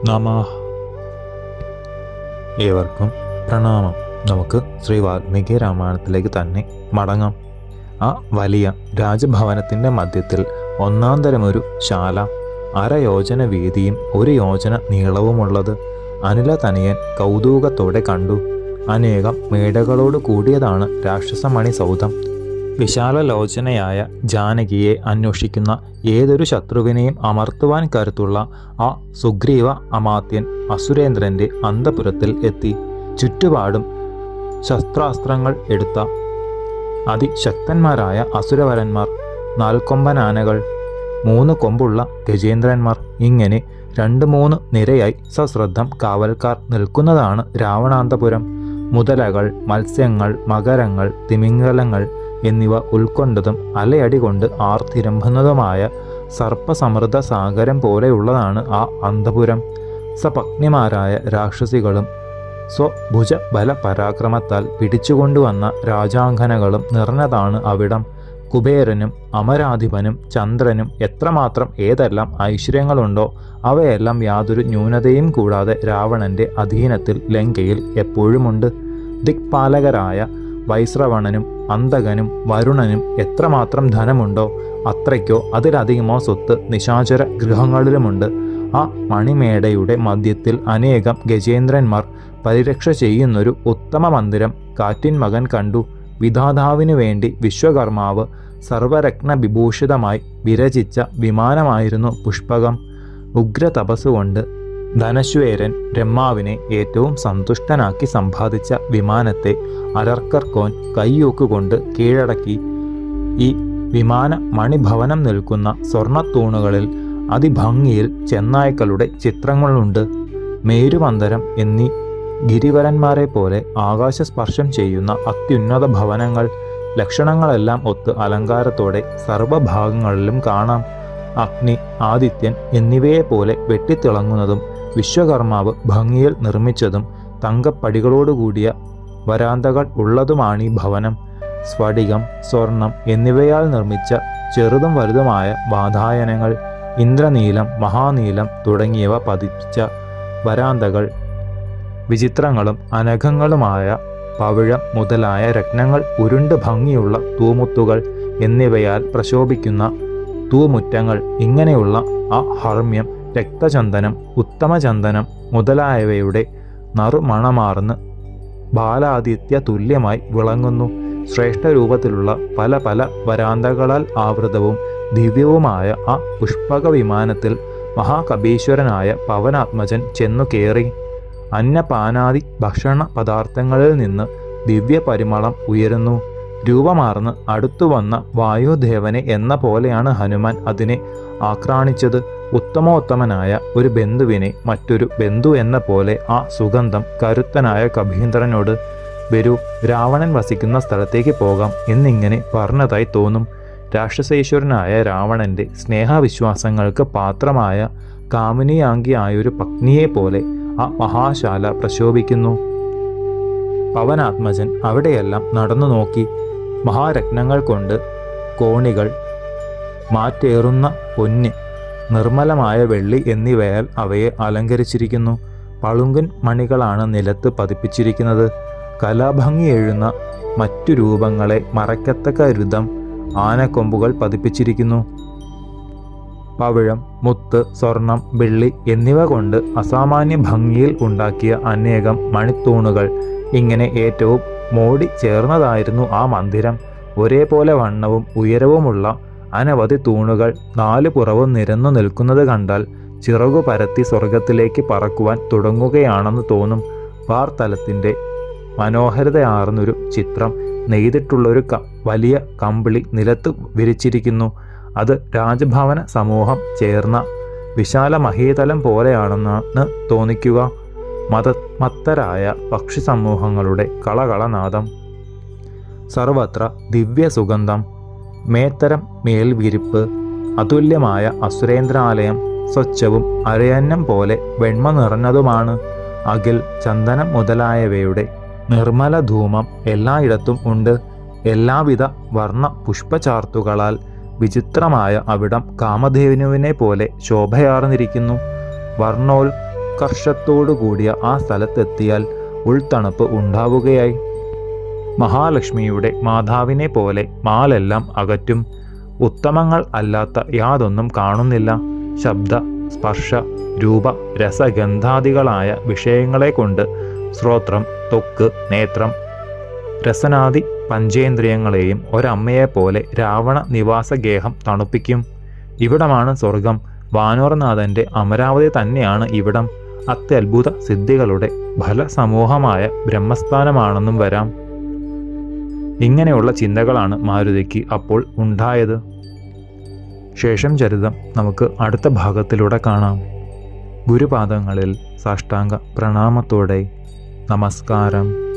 നമഃ. ഏവർക്കും പ്രണാമം. നമുക്ക് ശ്രീ വാൽമീകി രാമായണത്തിലേക്ക് തന്നെ മടങ്ങാം. ആ വലിയ രാജഭവനത്തിൻ്റെ മധ്യത്തിൽ ഒന്നാം തരമൊരു ശാല, അരയോജന വീതിയും 1 യോജന നീളവുമുള്ളത് അനില തനിയൻ കൗതുകത്തോടെ കണ്ടു. അനേകം മേടകളോട് കൂടിയതാണ് രാക്ഷസമണി സൗധം. വിശാലലോചനയായ ജാനകിയെ അന്വേഷിക്കുന്ന ഏതൊരു ശത്രുവിനെയും അമർത്തുവാൻ കരുത്തുള്ള ആ സുഗ്രീവ അമാത്യൻ അസുരേന്ദ്രൻ്റെ അന്തപുരത്തിൽ എത്തി. ചുറ്റുപാടും ശസ്ത്രാസ്ത്രങ്ങൾ എടുത്ത അതിശക്തന്മാരായ അസുരവരന്മാർ, 4 കൊമ്പനാനകൾ, 3 കൊമ്പുള്ള ഗജേന്ദ്രന്മാർ, ഇങ്ങനെ 2-3 നിരയായി സശ്രദ്ധം കാവൽക്കാർ നിൽക്കുന്നതാണ് രാവണാന്തപുരം. മുതലകൾ, മത്സ്യങ്ങൾ, മകരങ്ങൾ, തിമിംഗലങ്ങൾ എന്നിവ ഉൾക്കൊണ്ടതും അലയടി കൊണ്ട് ആർത്തിരമ്പുന്നതുമായ സർപ്പസമൃദ്ധ സാഗരം പോലെയുള്ളതാണ് ആ അന്തപുരം. സപത്നിമാരായ രാക്ഷസികളും സ്വഭുജ ബല പരാക്രമത്താൽ പിടിച്ചുകൊണ്ടുവന്ന രാജാംഗനകളും നിറഞ്ഞതാണ് അവിടം. കുബേരനും അമരാധിപനും ചന്ദ്രനും എത്രമാത്രം ഏതെല്ലാം ഐശ്വര്യങ്ങളുണ്ടോ അവയെല്ലാം യാതൊരു ന്യൂനതയും കൂടാതെ രാവണന്റെ അധീനത്തിൽ ലങ്കയിൽ എപ്പോഴുമുണ്ട്. ദിക്പാലകരായ വൈശ്രവണനും അന്തകനും വരുണനും എത്രമാത്രം ധനമുണ്ടോ അത്രയ്ക്കോ അതിലധികമോ സ്വത്ത് നിശാചര ഗൃഹങ്ങളിലുമുണ്ട്. ആ മണിമേടയുടെ മധ്യത്തിൽ അനേകം ഗജേന്ദ്രന്മാർ പരിരക്ഷ ചെയ്യുന്നൊരു ഉത്തമ മന്ദിരം കാറ്റിൻ മകൻ കണ്ടു. വിധാതാവിനു വേണ്ടി വിശ്വകർമാവ് സർവരത്ന വിഭൂഷിതമായി വിരചിച്ച വിമാനമായിരുന്നു പുഷ്പകം. ഉഗ്ര തപസ്സുകൊണ്ട് ധനശ്വേരൻ ബ്രഹ്മാവിനെ ഏറ്റവും സന്തുഷ്ടനാക്കി സമ്പാദിച്ച വിമാനത്തെ അലർക്കർക്കോൻ കയ്യൂക്കുകൊണ്ട് കീഴടക്കി. ഈ വിമാന മണിഭവനം നിൽക്കുന്ന സ്വർണത്തൂണുകളിൽ അതിഭംഗിയിൽ ചെന്നായ്ക്കളുടെ ചിത്രങ്ങളുണ്ട്. മേരുമന്ദരം എന്നീ ഗിരിവരന്മാരെ പോലെ ആകാശസ്പർശം ചെയ്യുന്ന അത്യുന്നത ഭവനങ്ങൾ ലക്ഷണങ്ങളെല്ലാം ഒത്ത് അലങ്കാരത്തോടെ സർവഭാഗങ്ങളിലും കാണാം. അഗ്നി, ആദിത്യൻ എന്നിവയെപ്പോലെ വെട്ടിത്തിളങ്ങുന്നതും വിശ്വകർമാവ് ഭംഗിയിൽ നിർമ്മിച്ചതും തങ്കപ്പടികളോടുകൂടിയ വരാന്തകൾ ഉള്ളതുമാണീ ഭവനം. സ്ഫടികം, സ്വർണം എന്നിവയാൽ നിർമ്മിച്ച ചെറുതും വലുതുമായ വാതായനങ്ങൾ, ഇന്ദ്രനീലം, മഹാനീലം തുടങ്ങിയവ പതിപ്പിച്ച വരാന്തകൾ, വിചിത്രങ്ങളും അനഘങ്ങളുമായ പവിഴം മുതലായ രത്നങ്ങൾ ഉരുണ്ട് ഭംഗിയുള്ള തൂമുത്തുകൾ എന്നിവയാൽ പ്രശോഭിക്കുന്ന തൂമുറ്റങ്ങൾ, ഇങ്ങനെയുള്ള ആ ഹർമ്മ്യം രക്തചന്ദനം, ഉത്തമചന്ദനം മുതലായവയുടെ നറുമണമാർന്ന് ബാലാദിത്യ തുല്യമായി വിളങ്ങുന്നു. ശ്രേഷ്ഠരൂപത്തിലുള്ള പല പല വരാന്തകളാൽ ആവൃതവും ദിവ്യവുമായ ആ പുഷ്പക വിമാനത്തിൽ മഹാകപീശ്വരനായ പവനാത്മജൻ ചെന്നു കയറി. അന്നപാനാദി ഭക്ഷണ പദാർത്ഥങ്ങളിൽ നിന്ന് ദിവ്യ പരിമളം ഉയരുന്നു. രൂപമാർന്ന് അടുത്തുവന്ന വായുദേവനെ എന്ന പോലെയാണ് ഹനുമാൻ അതിനെ ആക്രാണിച്ചത്. ഉത്തമോത്തമനായ ഒരു ബന്ധുവിനെ മറ്റൊരു ബന്ധു എന്ന പോലെ ആ സുഗന്ധം കരുത്തനായ കപീന്ദ്രനോട് വരൂ, രാവണൻ വസിക്കുന്ന സ്ഥലത്തേക്ക് പോകാം എന്നിങ്ങനെ പറഞ്ഞതായി തോന്നും. രാക്ഷസേശ്വരനായ രാവണന്റെ സ്നേഹവിശ്വാസങ്ങൾക്ക് പാത്രമായ കാമിനിയാംഗിയായൊരു പത്നിയെപ്പോലെ ആ മഹാശാല പ്രശോഭിക്കുന്നു. പവനാത്മജൻ അവിടെയെല്ലാം നടന്നു നോക്കി. മഹാരത്നങ്ങൾ കൊണ്ട് കോണികൾ, മാറ്റേറുന്ന പൊന്ന്, നിർമ്മലമായ വെള്ളി എന്നിവയാൽ അവയെ അലങ്കരിച്ചിരിക്കുന്നു. പളുങ്കൻ മണികളാണ് നിലത്ത് പതിപ്പിച്ചിരിക്കുന്നത്. കലാഭംഗി എഴുന്ന മറ്റു രൂപങ്ങളെ മറയ്ക്കത്തക്ക രുദം ആനക്കൊമ്പുകൾ പതിപ്പിച്ചിരിക്കുന്നു. പവിഴം, മുത്ത്, സ്വർണം, വെള്ളി എന്നിവ കൊണ്ട് അസാമാന്യ ഭംഗിയിൽ ഉണ്ടാക്കിയ അനേകം മണിത്തൂണുകൾ, ഇങ്ങനെ ഏറ്റവും മോടി ചേർന്നതായിരുന്നു ആ മന്ദിരം. ഒരേപോലെ വണ്ണവും ഉയരവുമുള്ള അനവധി തൂണുകൾ 4 പുറവും നിരന്നു നിൽക്കുന്നത് കണ്ടാൽ ചിറകു പരത്തി സ്വർഗത്തിലേക്ക് പറക്കുവാൻ തുടങ്ങുകയാണെന്ന് തോന്നും. വാർത്തലത്തിൻ്റെ മനോഹരതയാർന്നൊരു ചിത്രം നെയ്തിട്ടുള്ളൊരു വലിയ കമ്പിളി നിലത്ത് വിരിച്ചിരിക്കുന്നു. അത് രാജഭവന സമൂഹം ചേർന്ന വിശാല മഹീതലം പോലെയാണെന്നാണ് തോന്നിക്കുക. മത്തരായ പക്ഷി സമൂഹങ്ങളുടെ കളകളനാദം, സർവത്ര ദിവ്യ സുഗന്ധം, മേത്തരം മേൽവിരിപ്പ്, അതുല്യമായ അസുരേന്ദ്രാലയം സ്വച്ഛവും അരയന്നം പോലെ വെണ്മ നിറഞ്ഞതുമാണ്. അകിൽ, ചന്ദനം മുതലായവയുടെ നിർമ്മല ധൂമം എല്ലായിടത്തും ഉണ്ട്. എല്ലാവിധ വർണ്ണ പുഷ്പചാർത്തുകളാൽ വിചിത്രമായ അവിടം കാമധേനുവിനെ പോലെ ശോഭയാർന്നിരിക്കുന്നു. ഉത്കർഷത്തോടു കൂടിയ ആ സ്ഥലത്തെത്തിയാൽ ഉൾത്തണുപ്പ് ഉണ്ടാവുകയായി. മഹാലക്ഷ്മിയുടെ മാതാവിനെ പോലെ മാലെല്ലാം അകറ്റും. ഉത്തമങ്ങൾ അല്ലാത്ത യാതൊന്നും കാണുന്നില്ല. ശബ്ദ സ്പർശ രൂപ രസഗന്ധാദികളായ വിഷയങ്ങളെ കൊണ്ട് ശ്രോത്രം, ത്വക്ക്, നേത്രം, രസനാദി പഞ്ചേന്ദ്രിയങ്ങളെയും ഒരമ്മയെപ്പോലെ രാവണ നിവാസഗേഹം തണുപ്പിക്കും. ഇവിടമാണ് സ്വർഗം. വാനോർനാഥന്റെ അമരാവതി തന്നെയാണ് ഇവിടം. അത്യത്ഭുത സിദ്ധികളുടെ ഫലസമൂഹമായ ബ്രഹ്മസ്ഥാനമാണെന്നും വരാം. ഇങ്ങനെയുള്ള ചിന്തകളാണ് മാരുതിക്ക് അപ്പോൾ ഉണ്ടായത്. ശേഷം ചരിതം നമുക്ക് അടുത്ത ഭാഗത്തിലൂടെ കാണാം. ഗുരുപാദങ്ങളിൽ സാഷ്ടാംഗ പ്രണാമത്തോടെ നമസ്കാരം.